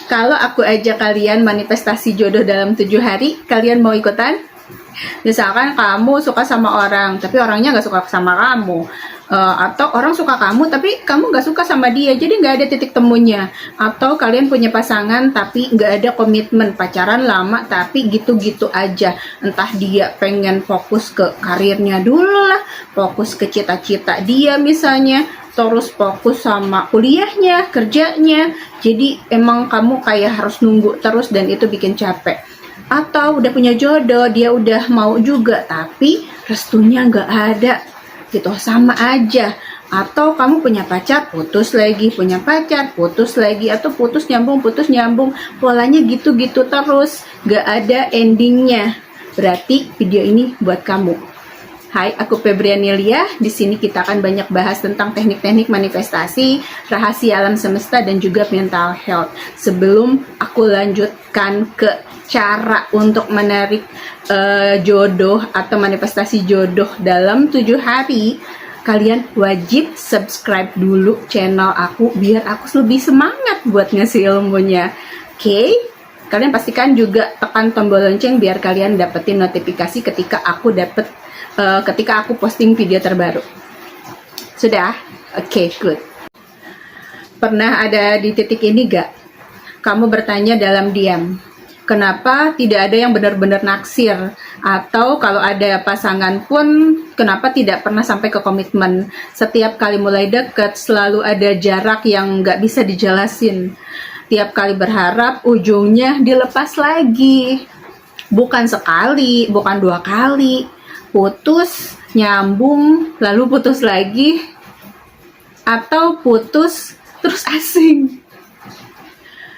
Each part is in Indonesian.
Kalau aku ajak kalian manifestasi jodoh dalam 7 hari, kalian mau ikutan? Misalkan kamu suka sama orang, tapi orangnya nggak suka sama kamu. Atau orang suka kamu, tapi kamu nggak suka sama dia, jadi nggak ada titik temunya. Atau kalian punya pasangan, tapi nggak ada komitmen, pacaran lama, tapi gitu-gitu aja. Entah dia pengen fokus ke karirnya dulu lah, fokus ke cita-cita dia misalnya, terus fokus sama kuliahnya, kerjanya. Jadi emang kamu kayak harus nunggu terus dan itu bikin capek. Atau udah punya jodoh, dia udah mau juga, tapi restunya nggak ada, gitu, sama aja. Atau kamu punya pacar, putus lagi, punya pacar, putus lagi, atau putus nyambung, polanya gitu-gitu terus, nggak ada endingnya. Berarti video ini buat kamu. Hai, aku Febrianilia. Di sini kita akan banyak bahas tentang teknik-teknik manifestasi, rahasia alam semesta, dan juga mental health. Sebelum aku lanjutkan ke cara untuk menarik jodoh atau manifestasi jodoh dalam 7 hari, kalian wajib subscribe dulu channel aku biar aku lebih semangat buat ngasih ilmunya. Oke? Kalian pastikan juga tekan tombol lonceng biar kalian dapetin notifikasi ketika aku posting video terbaru. Sudah? Oke, good. Pernah ada di titik ini gak? Kamu bertanya dalam diam, kenapa tidak ada yang benar-benar naksir? Atau kalau ada pasangan pun, kenapa tidak pernah sampai ke komitmen? Setiap kali mulai deket, selalu ada jarak yang gak bisa dijelasin. Tiap kali berharap, ujungnya dilepas lagi. Bukan sekali, bukan 2 kali. Putus, nyambung, lalu putus lagi, atau putus terus asing.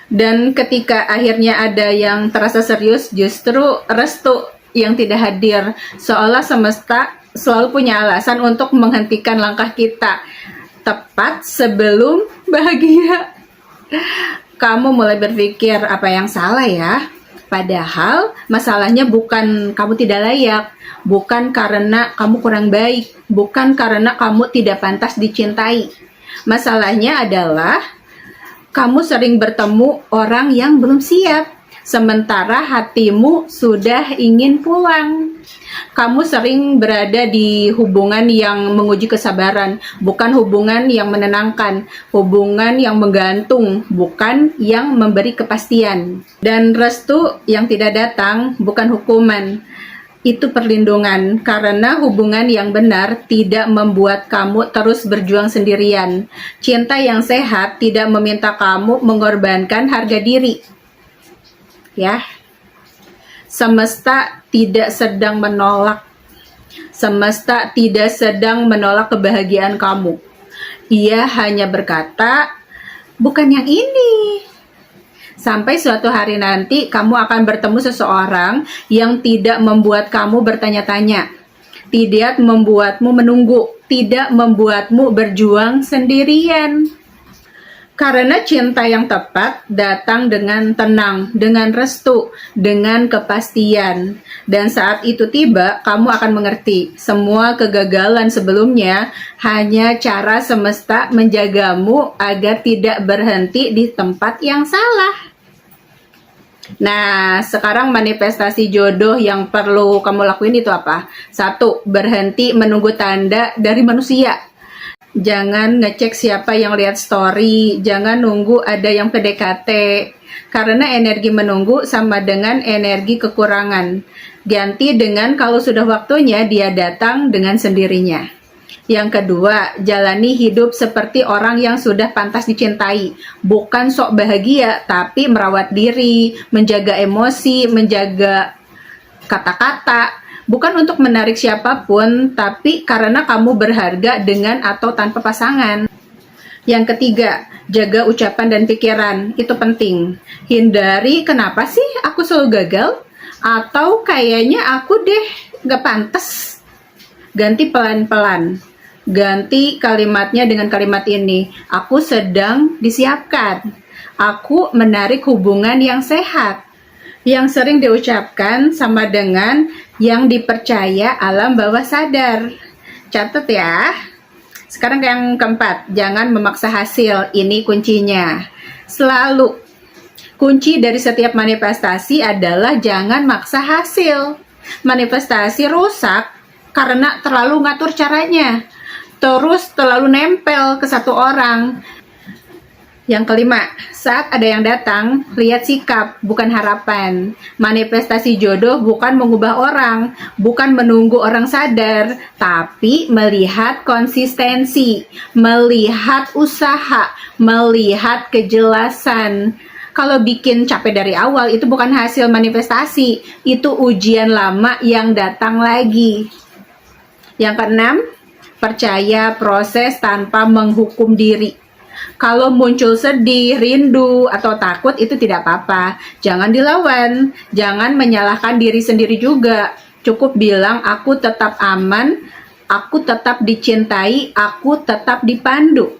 Dan ketika akhirnya ada yang terasa serius, justru restu yang tidak hadir, seolah semesta selalu punya alasan untuk menghentikan langkah kita tepat sebelum bahagia. Kamu mulai berpikir, apa yang salah ya? Padahal masalahnya bukan kamu tidak layak, bukan karena kamu kurang baik, bukan karena kamu tidak pantas dicintai. Masalahnya adalah kamu sering bertemu orang yang belum siap, sementara hatimu sudah ingin pulang. Kamu sering berada di hubungan yang menguji kesabaran, bukan hubungan yang menenangkan, hubungan yang menggantung, bukan yang memberi kepastian. Dan restu yang tidak datang bukan hukuman, itu perlindungan, karena hubungan yang benar tidak membuat kamu terus berjuang sendirian. Cinta yang sehat tidak meminta kamu mengorbankan harga diri. Ya. Semesta tidak sedang menolak. Semesta tidak sedang menolak kebahagiaan kamu. Ia hanya berkata, bukan yang ini. Sampai suatu hari nanti kamu akan bertemu seseorang yang tidak membuat kamu bertanya-tanya, tidak membuatmu menunggu, tidak membuatmu berjuang sendirian. Karena cinta yang tepat datang dengan tenang, dengan restu, dengan kepastian. Dan saat itu tiba, kamu akan mengerti semua kegagalan sebelumnya hanya cara semesta menjagamu agar tidak berhenti di tempat yang salah. Nah, sekarang manifestasi jodoh yang perlu kamu lakuin itu apa? 1. Berhenti menunggu tanda dari manusia. Jangan ngecek siapa yang lihat story, jangan nunggu ada yang PDKT, karena energi menunggu sama dengan energi kekurangan. Ganti dengan kalau sudah waktunya dia datang dengan sendirinya. Yang kedua, jalani hidup seperti orang yang sudah pantas dicintai. Bukan sok bahagia, tapi merawat diri, menjaga emosi, menjaga kata-kata. Bukan untuk menarik siapapun, tapi karena kamu berharga dengan atau tanpa pasangan. Yang ketiga, jaga ucapan dan pikiran. Itu penting. Hindari kenapa sih aku selalu gagal? Atau kayaknya aku deh gak pantas. Ganti pelan-pelan. Ganti kalimatnya dengan kalimat ini. Aku sedang disiapkan. Aku menarik hubungan yang sehat. Yang sering diucapkan sama dengan yang dipercaya alam bawah sadar. Catat ya. Sekarang yang keempat, jangan memaksa hasil. Ini kuncinya. Selalu Kunci dari setiap manifestasi adalah jangan maksa hasil. Manifestasi rusak karena terlalu ngatur caranya, terus terlalu nempel ke satu orang. Yang kelima, saat ada yang datang, lihat sikap, bukan harapan. Manifestasi jodoh bukan mengubah orang, bukan menunggu orang sadar, tapi melihat konsistensi, melihat usaha, melihat kejelasan. Kalau bikin capek dari awal, itu bukan hasil manifestasi, itu ujian lama yang datang lagi. Yang keenam, percaya proses tanpa menghukum diri. Kalau muncul sedih, rindu, atau takut itu tidak apa-apa. Jangan dilawan, jangan menyalahkan diri sendiri juga. Cukup bilang aku tetap aman, aku tetap dicintai, aku tetap dipandu.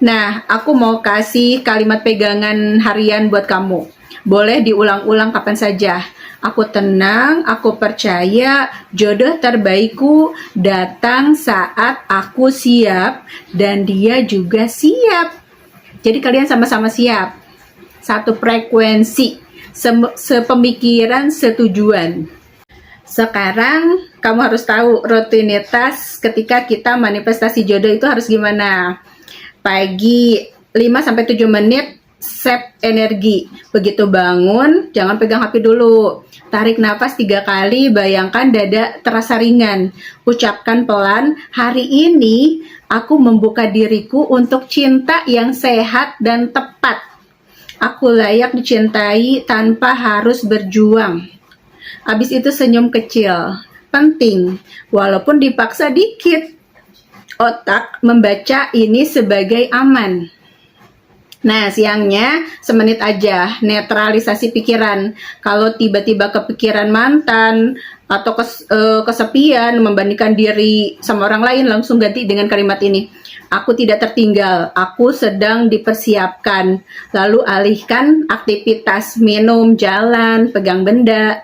Nah, aku mau kasih kalimat pegangan harian buat kamu. Boleh diulang-ulang kapan saja. Aku tenang, aku percaya jodoh terbaikku datang saat aku siap dan dia juga siap. Jadi kalian sama-sama siap. Satu frekuensi, sepemikiran, setujuan. Sekarang kamu harus tahu rutinitas ketika kita manifestasi jodoh itu harus gimana. Pagi 5-7 menit set energi. Begitu bangun, jangan pegang HP dulu. Tarik nafas 3 kali, bayangkan dada terasa ringan. Ucapkan pelan, hari ini aku membuka diriku untuk cinta yang sehat dan tepat. Aku layak dicintai tanpa harus berjuang. Habis itu senyum kecil. Penting, walaupun dipaksa dikit. Otak membaca ini sebagai aman. Nah, siangnya semenit aja, netralisasi pikiran. Kalau tiba-tiba kepikiran mantan atau kesepian, membandingkan diri sama orang lain, langsung ganti dengan kalimat ini. Aku tidak tertinggal, aku sedang dipersiapkan. Lalu alihkan aktivitas, minum, jalan, pegang benda.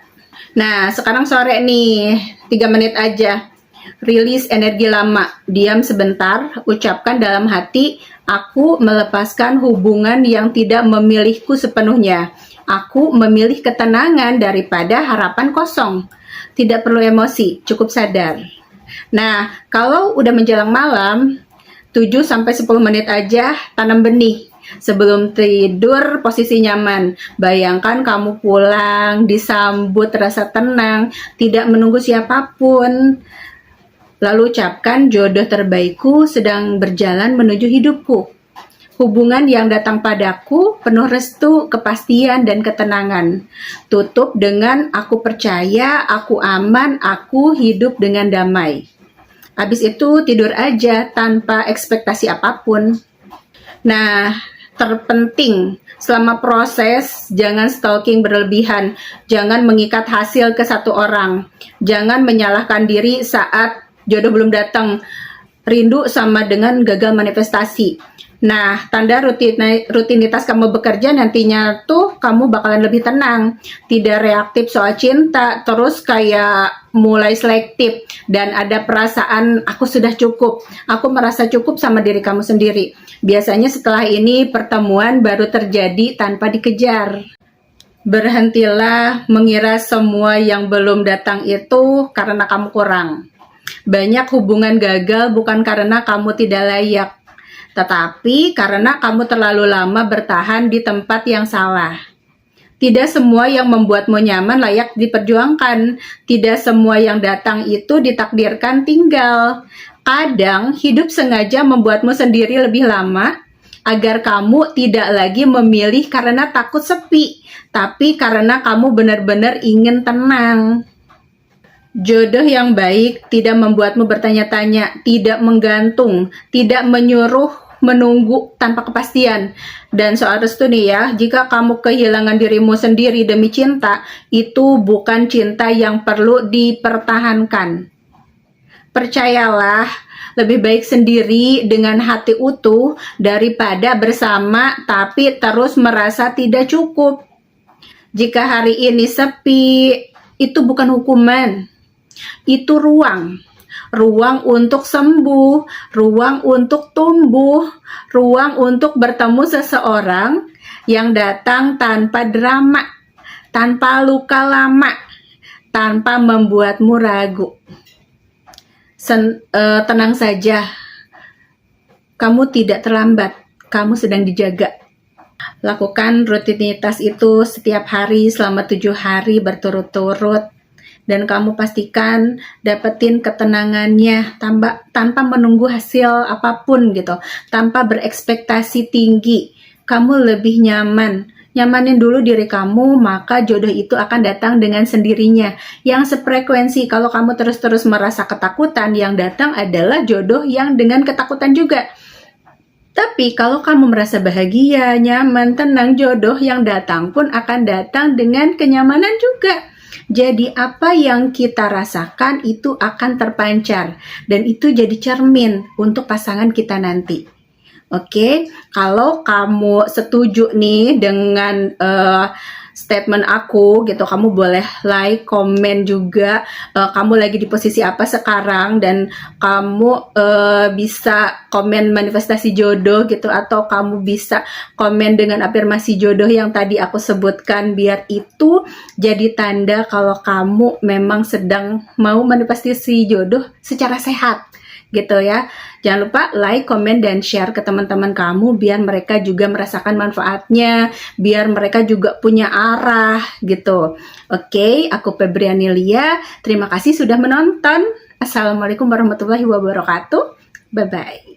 Nah, sekarang sore nih, 3 menit aja. Rilis energi lama, diam sebentar, ucapkan dalam hati, aku melepaskan hubungan yang tidak memilihku sepenuhnya. Aku memilih ketenangan daripada harapan kosong. Tidak perlu emosi, cukup sadar. Nah, kalau udah menjelang malam, 7-10 menit aja tanam benih. Sebelum tidur, posisi nyaman. Bayangkan kamu pulang, disambut rasa tenang, tidak menunggu siapapun. Lalu ucapkan jodoh terbaikku sedang berjalan menuju hidupku. Hubungan yang datang padaku penuh restu, kepastian, dan ketenangan. Tutup dengan aku percaya, aku aman, aku hidup dengan damai. Habis itu tidur aja tanpa ekspektasi apapun. Nah, terpenting selama proses jangan stalking berlebihan, jangan mengikat hasil ke satu orang, jangan menyalahkan diri saat jodoh belum datang. Rindu sama dengan gagal manifestasi. Nah, tanda rutinitas kamu bekerja nantinya tuh kamu bakalan lebih tenang, tidak reaktif soal cinta, terus kayak mulai selektif dan ada perasaan aku sudah cukup, aku merasa cukup sama diri kamu sendiri. Biasanya setelah ini pertemuan baru terjadi tanpa dikejar. Berhentilah mengira semua yang belum datang itu karena kamu kurang. Banyak hubungan gagal bukan karena kamu tidak layak, tetapi karena kamu terlalu lama bertahan di tempat yang salah. Tidak semua yang membuatmu nyaman layak diperjuangkan. Tidak semua yang datang itu ditakdirkan tinggal. Kadang hidup sengaja membuatmu sendiri lebih lama agar kamu tidak lagi memilih karena takut sepi, tapi karena kamu benar-benar ingin tenang. Jodoh yang baik tidak membuatmu bertanya-tanya, tidak menggantung, tidak menyuruh menunggu tanpa kepastian. Dan soal restu nih ya, jika kamu kehilangan dirimu sendiri demi cinta, itu bukan cinta yang perlu dipertahankan. Percayalah, lebih baik sendiri dengan hati utuh daripada bersama tapi terus merasa tidak cukup. Jika hari ini sepi, itu bukan hukuman. Itu ruang untuk sembuh, ruang untuk tumbuh, ruang untuk bertemu seseorang yang datang tanpa drama, tanpa luka lama, tanpa membuatmu ragu. Tenang saja, kamu tidak terlambat, kamu sedang dijaga. Lakukan rutinitas itu setiap hari selama 7 hari berturut-turut, dan kamu pastikan dapetin ketenangannya tanpa menunggu hasil apapun gitu, tanpa berekspektasi tinggi. Kamu lebih nyamanin dulu diri kamu, maka jodoh itu akan datang dengan sendirinya, yang sefrekuensi. Kalau kamu terus-terus merasa ketakutan, yang datang adalah jodoh yang dengan ketakutan juga. Tapi kalau kamu merasa bahagia, nyaman, tenang, jodoh yang datang pun akan datang dengan kenyamanan juga. Jadi apa yang kita rasakan itu akan terpancar, dan itu jadi cermin untuk pasangan kita nanti. Oke, kalau kamu setuju nih dengan statement aku gitu, kamu boleh like, komen juga kamu lagi di posisi apa sekarang, dan kamu bisa komen manifestasi jodoh gitu, atau kamu bisa komen dengan afirmasi jodoh yang tadi aku sebutkan, biar itu jadi tanda kalau kamu memang sedang mau manifestasi jodoh secara sehat gitu ya. Jangan lupa like, komen, dan share ke teman-teman kamu biar mereka juga merasakan manfaatnya, biar mereka juga punya arah gitu. Oke, aku Febriani Lia. Terima kasih sudah menonton. Assalamualaikum warahmatullahi wabarakatuh. Bye-bye.